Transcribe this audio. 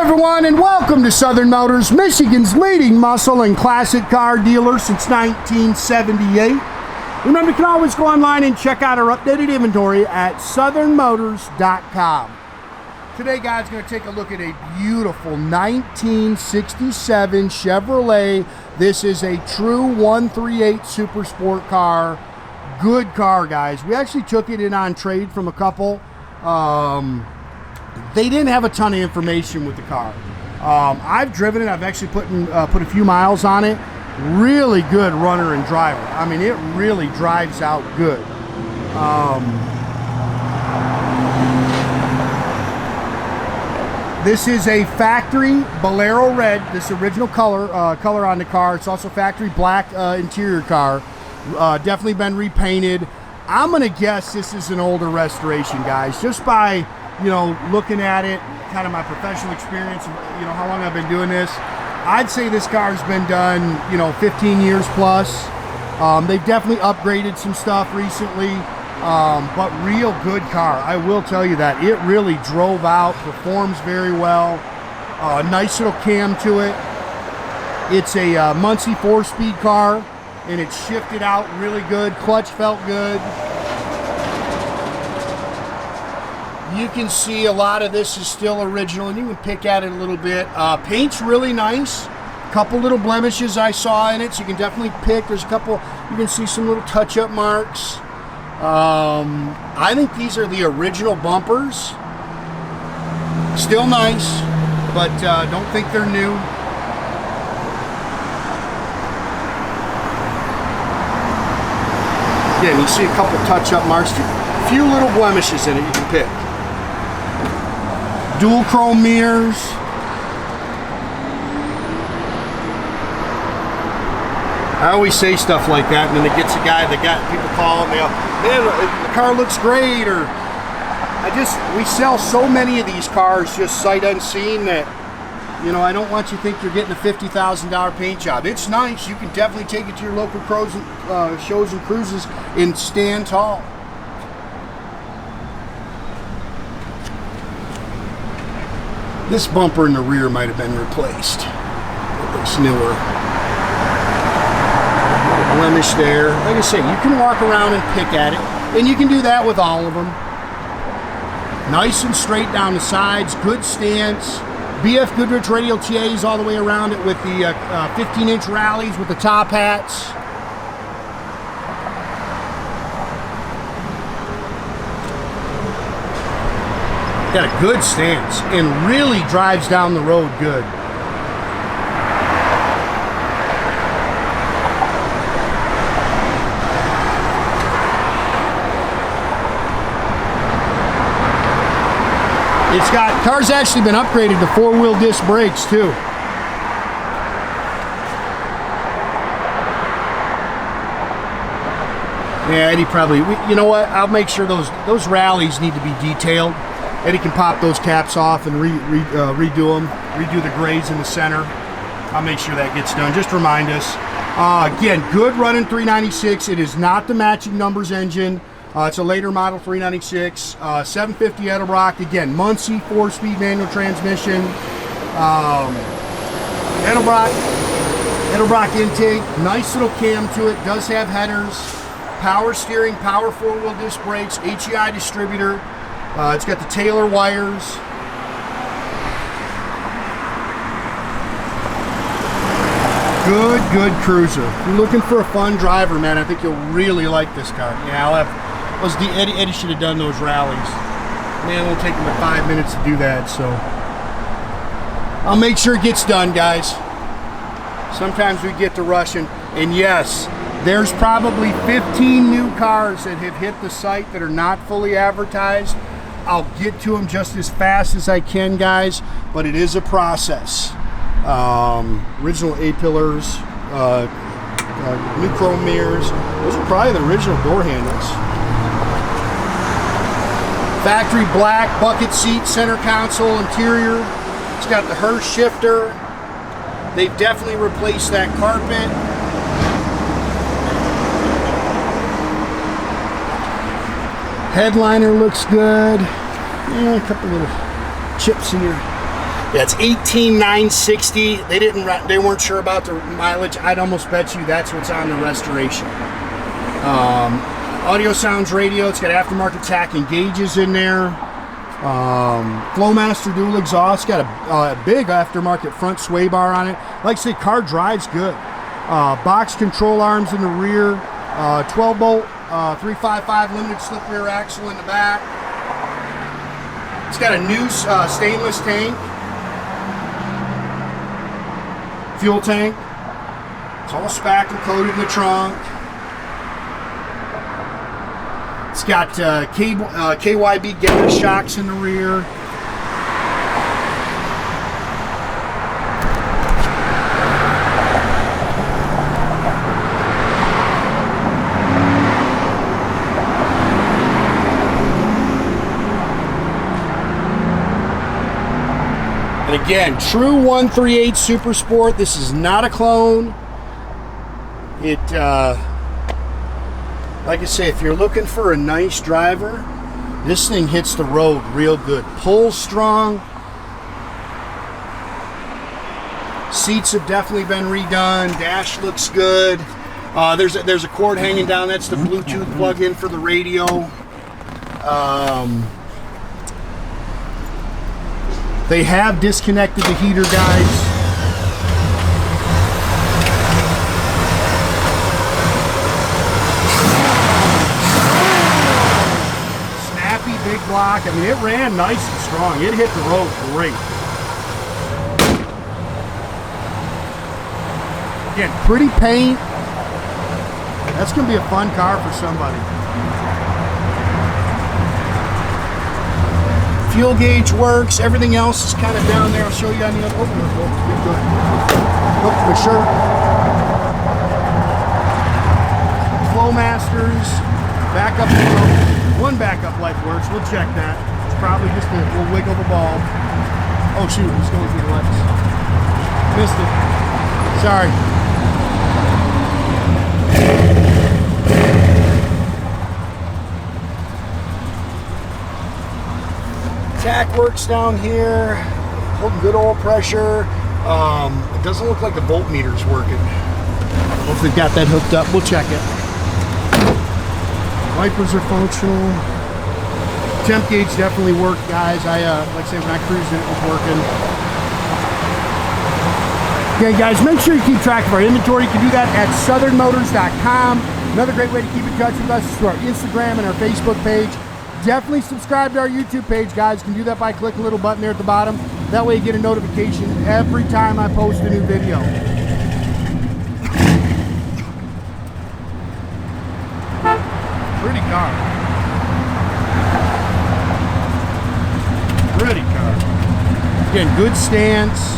everyone, and welcome to Southern Motors, Michigan's leading muscle and classic car dealer since 1978. Remember, you can always go online and check out our updated inventory at southernmotors.com. Today, guys, going to take a look at a beautiful 1967 Chevrolet. This is a true 138 Super Sport car. Good car, guys. We actually took it in on trade from a couple. They didn't have a ton of information with the car. I've driven it. I've actually put a few miles on it. Really good runner and driver. I mean, it really drives out good. This is a factory Bolero red. This original color on the car. It's also factory black interior car. Definitely been repainted. I'm gonna guess this is an older restoration, guys, just by looking at it, kind of my professional experience, how long I've been doing this. I'd say this car's been done 15 years plus. They've definitely upgraded some stuff recently, but real good car. I will tell you that it really drove out, performs very well. Nice little cam to it. It's a Muncie 4-speed car, and it shifted out really good. Clutch felt good. You can see a lot of this is still original, and you can pick at it a little bit. Paint's really nice. A couple little blemishes I saw in it, so you can definitely pick. There's a couple, you can see some little touch-up marks. I think these are the original bumpers. Still nice, but don't think they're new. Again, you see a couple touch-up marks. A few little blemishes in it you can pick. Dual chrome mirrors. I always say stuff like that, and then it gets a guy that people call and they go, man, the car looks great, or we sell so many of these cars just sight unseen that, I don't want you to think you're getting a $50,000 paint job. It's nice. You can definitely take it to your local shows and cruises and stand tall. This bumper in the rear might have been replaced. It looks newer. Blemish there. Like I say, you can walk around and pick at it, and you can do that with all of them. Nice and straight down the sides, good stance. BF Goodrich Radial T all the way around it with the 15-inch rallies with the top hats. Got a good stance and really drives down the road good. Car's actually been upgraded to 4-wheel disc brakes too. Yeah, Eddie probably, you know what, I'll make sure those rallies need to be detailed. Eddie can pop those caps off and redo them, redo the grays in the center. I'll make sure that gets done. Just remind us. Again, good running 396. It is not the matching numbers engine. It's a later model 396. 750 Edelbrock. Again, Muncie 4-speed manual transmission. Edelbrock intake. Nice little cam to it. Does have headers. Power steering, power 4-wheel disc brakes. HEI distributor. It's got the Taylor wires. Good cruiser. If you're looking for a fun driver, man, I think you'll really like this car. Yeah, Eddie should have done those rallies. Man, it won't take him but 5 minutes to do that, so I'll make sure it gets done, guys. Sometimes we get to rushing, and yes, there's probably 15 new cars that have hit the site that are not fully advertised. I'll get to them just as fast as I can, guys, but it is a process. Original A-pillars, new chrome mirrors. Those are probably the original door handles. Factory black bucket seat, center console, interior. It's got the Hurst shifter. They've definitely replaced that carpet. Headliner looks good. Yeah, a couple little chips in your Yeah, it's 18,960. They weren't sure about the mileage. I'd almost bet you that's what's on the restoration. Audio Sounds radio. It's got aftermarket tach and gauges in there. Flowmaster dual exhaust. Got a big aftermarket front sway bar on it. Like I say, car drives good. Box control arms in the rear. 12 bolt 355 limited slip rear axle in the back. It's got a new stainless tank. Fuel tank. It's all spackle coated in the trunk. It's got KYB gas shocks in the rear. And again, true 138 Super Sport. This is not a clone. It, like I say, if you're looking for a nice driver, this thing hits the road real good. Pulls strong. Seats have definitely been redone. Dash looks good. There's a cord hanging down. That's the Bluetooth plug-in for the radio. They have disconnected the heater, guys. Snappy, big block. I mean, it ran nice and strong. It hit the road great. Again, pretty paint. That's going to be a fun car for somebody. Fuel gauge works. Everything else is kind of down there. I'll show you on the other. Oh, good. Oh, my shirt. Flowmasters. Backup. One backup light works. We'll check that. It's probably just a little wiggle the bulb. Oh shoot, it's going through the lights. Missed it. Sorry. Tach works down here, holding good oil pressure. It doesn't look like the voltmeter's working. Hopefully got that hooked up. We'll check it. Wipers are functional. Temp gauge definitely worked, guys. Like I said, when I cruised it was working. Okay, guys, make sure you keep track of our inventory. You can do that at southernmotors.com. Another great way to keep in touch with us is through our Instagram and our Facebook page. Definitely subscribe to our YouTube page, guys. You can do that by clicking the little button there at the bottom. That way you get a notification every time I post a new video. Pretty car. Pretty car. Again, good stance.